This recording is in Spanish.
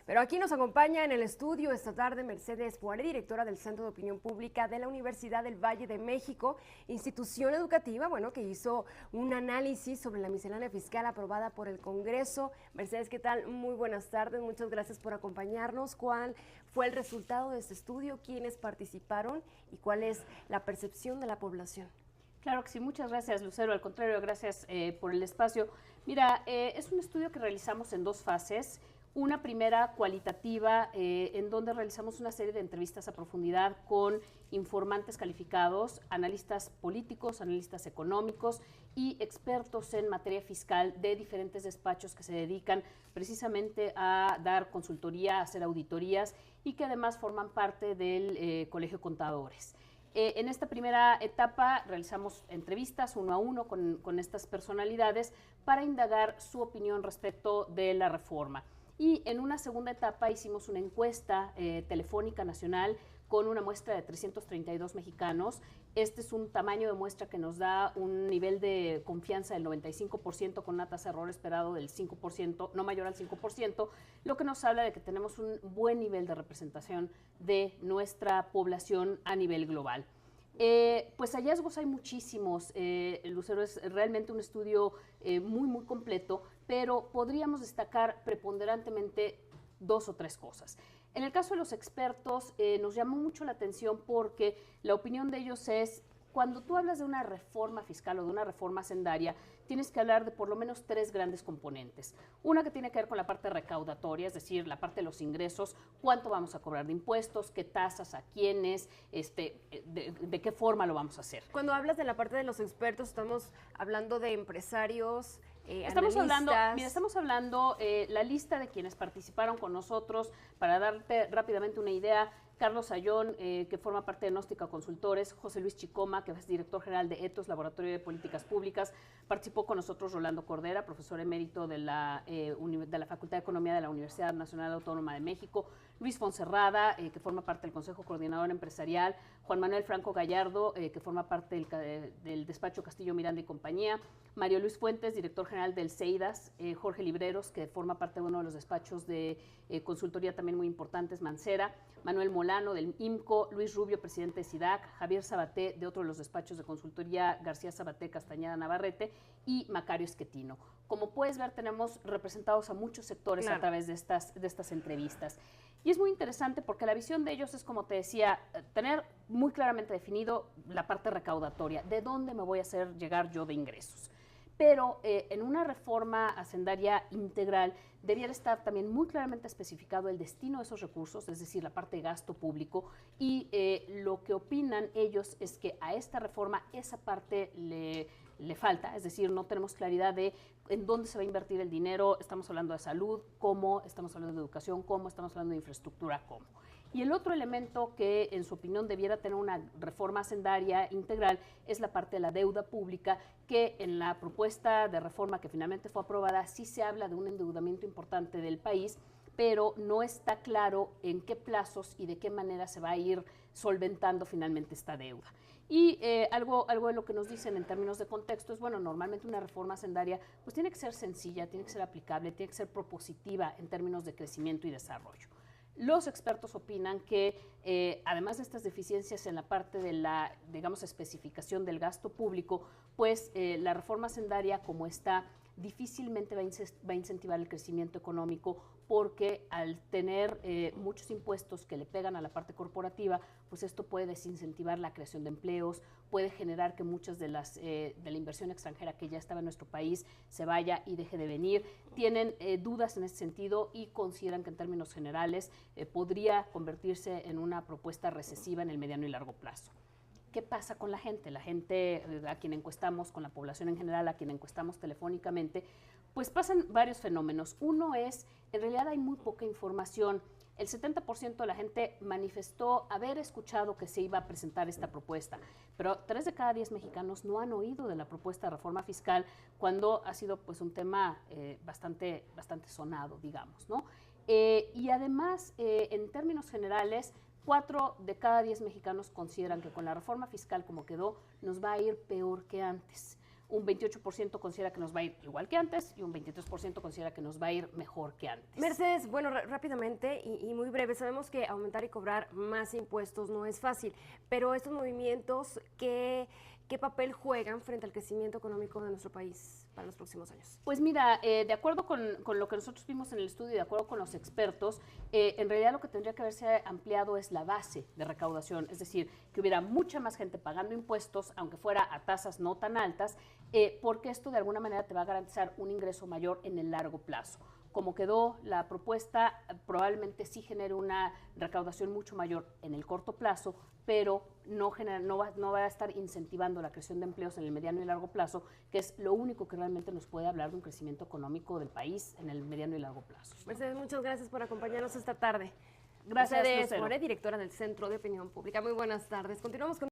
Pero aquí nos acompaña en el estudio esta tarde Mercedes Poiré, directora del Centro de Opinión Pública de la Universidad del Valle de México, institución educativa, que hizo un análisis sobre la miscelánea fiscal aprobada por el Congreso. Mercedes, ¿qué tal? Muy buenas tardes, muchas gracias por acompañarnos. ¿Cuál fue el resultado de este estudio? ¿Quiénes participaron? ¿Y cuál es la percepción de la población? Claro que sí, muchas gracias, Lucero. Al contrario, gracias por el espacio. Mira, es un estudio que realizamos en dos fases. Una primera cualitativa, en donde realizamos una serie de entrevistas a profundidad con informantes calificados, analistas políticos, analistas económicos y expertos en materia fiscal de diferentes despachos que se dedican precisamente a dar consultoría, a hacer auditorías y que además forman parte del Colegio de Contadores. En esta primera etapa realizamos entrevistas uno a uno con estas personalidades para indagar su opinión respecto de la reforma. Y en una segunda etapa hicimos una encuesta telefónica nacional con una muestra de 332 mexicanos. Este es un tamaño de muestra que nos da un nivel de confianza del 95% con una tasa de error esperado del 5%, no mayor al 5%, lo que nos habla de que tenemos un buen nivel de representación de nuestra población a nivel global. Pues hallazgos hay muchísimos, Lucero, es realmente un estudio muy completo, pero podríamos destacar preponderantemente dos o tres cosas. En el caso de los expertos, nos llamó mucho la atención porque la opinión de ellos es: cuando tú hablas de una reforma fiscal o de una reforma hacendaria, tienes que hablar de por lo menos tres grandes componentes. Una que tiene que ver con la parte recaudatoria, es decir, la parte de los ingresos, cuánto vamos a cobrar de impuestos, qué tasas, a quiénes, de qué forma lo vamos a hacer. Cuando hablas de la parte de los expertos, estamos hablando de empresarios, Estamos hablando, la lista de quienes participaron con nosotros, para darte rápidamente una idea: Carlos Ayón, que forma parte de Gnóstica Consultores; José Luis Chicoma, que es director general de ETOS, Laboratorio de Políticas Públicas; participó con nosotros Rolando Cordera, profesor emérito de la Facultad de Economía de la Universidad Nacional Autónoma de México; Luis Fonserrada, que forma parte del Consejo Coordinador Empresarial; Juan Manuel Franco Gallardo, que forma parte del despacho Castillo Miranda y Compañía; Mario Luis Fuentes, director general del CEIDAS; Jorge Libreros, que forma parte de uno de los despachos de consultoría también muy importantes, Mancera; Manuel Molano, del IMCO; Luis Rubio, presidente de SIDAC; Javier Sabaté, de otro de los despachos de consultoría, García Sabaté, Castañeda Navarrete; y Macario Esquetino. Como puedes ver, tenemos representados a muchos sectores, claro, a través de estas entrevistas. Y es muy interesante porque la visión de ellos es, como te decía, tener muy claramente definido la parte recaudatoria, de dónde me voy a hacer llegar yo de ingresos. Pero en una reforma hacendaria integral debiera estar también muy claramente especificado el destino de esos recursos, es decir, la parte de gasto público, y lo que opinan ellos es que a esta reforma esa parte le falta, es decir, no tenemos claridad de en dónde se va a invertir el dinero. Estamos hablando de salud, cómo; estamos hablando de educación, cómo; estamos hablando de infraestructura, cómo. Y el otro elemento que, en su opinión, debiera tener una reforma hacendaria integral es la parte de la deuda pública, que en la propuesta de reforma que finalmente fue aprobada sí se habla de un endeudamiento importante del país, pero no está claro en qué plazos y de qué manera se va a ir solventando finalmente esta deuda. Y algo de lo que nos dicen en términos de contexto es, bueno, normalmente una reforma hacendaria pues tiene que ser sencilla, tiene que ser aplicable, tiene que ser propositiva en términos de crecimiento y desarrollo. Los expertos opinan que, además de estas deficiencias en la parte de la, digamos, especificación del gasto público, pues la reforma hacendaria como está difícilmente va a incentivar el crecimiento económico, porque al tener muchos impuestos que le pegan a la parte corporativa, pues esto puede desincentivar la creación de empleos, puede generar que muchas de la inversión extranjera que ya estaba en nuestro país se vaya y deje de venir. Tienen dudas en ese sentido y consideran que en términos generales podría convertirse en una propuesta recesiva en el mediano y largo plazo. ¿Qué pasa con la gente? La gente a quien encuestamos, con la población en general, a quien encuestamos telefónicamente, pues pasan varios fenómenos. Uno es, en realidad hay muy poca información. El 70% de la gente manifestó haber escuchado que se iba a presentar esta propuesta, pero 3 de cada 10 mexicanos no han oído de la propuesta de reforma fiscal, cuando ha sido pues un tema bastante sonado, digamos, ¿no? Y además, en términos generales, 4 de cada 10 mexicanos consideran que con la reforma fiscal como quedó, nos va a ir peor que antes. un 28% considera que nos va a ir igual que antes y un 23% considera que nos va a ir mejor que antes. Mercedes, bueno, rápidamente y muy breve, sabemos que aumentar y cobrar más impuestos no es fácil, pero estos movimientos, ¿qué papel juegan frente al crecimiento económico de nuestro país para los próximos años? Pues mira, de acuerdo con lo que nosotros vimos en el estudio y de acuerdo con los expertos, en realidad lo que tendría que haberse ampliado es la base de recaudación, es decir, que hubiera mucha más gente pagando impuestos, aunque fuera a tasas no tan altas, porque esto de alguna manera te va a garantizar un ingreso mayor en el largo plazo. Como quedó la propuesta, probablemente sí genere una recaudación mucho mayor en el corto plazo, pero no va a estar incentivando la creación de empleos en el mediano y largo plazo, que es lo único que realmente nos puede hablar de un crecimiento económico del país en el mediano y largo plazo. Mercedes, muchas gracias por acompañarnos esta tarde. Gracias, Mercedes More, directora del Centro de Opinión Pública. Muy buenas tardes. Continuamos con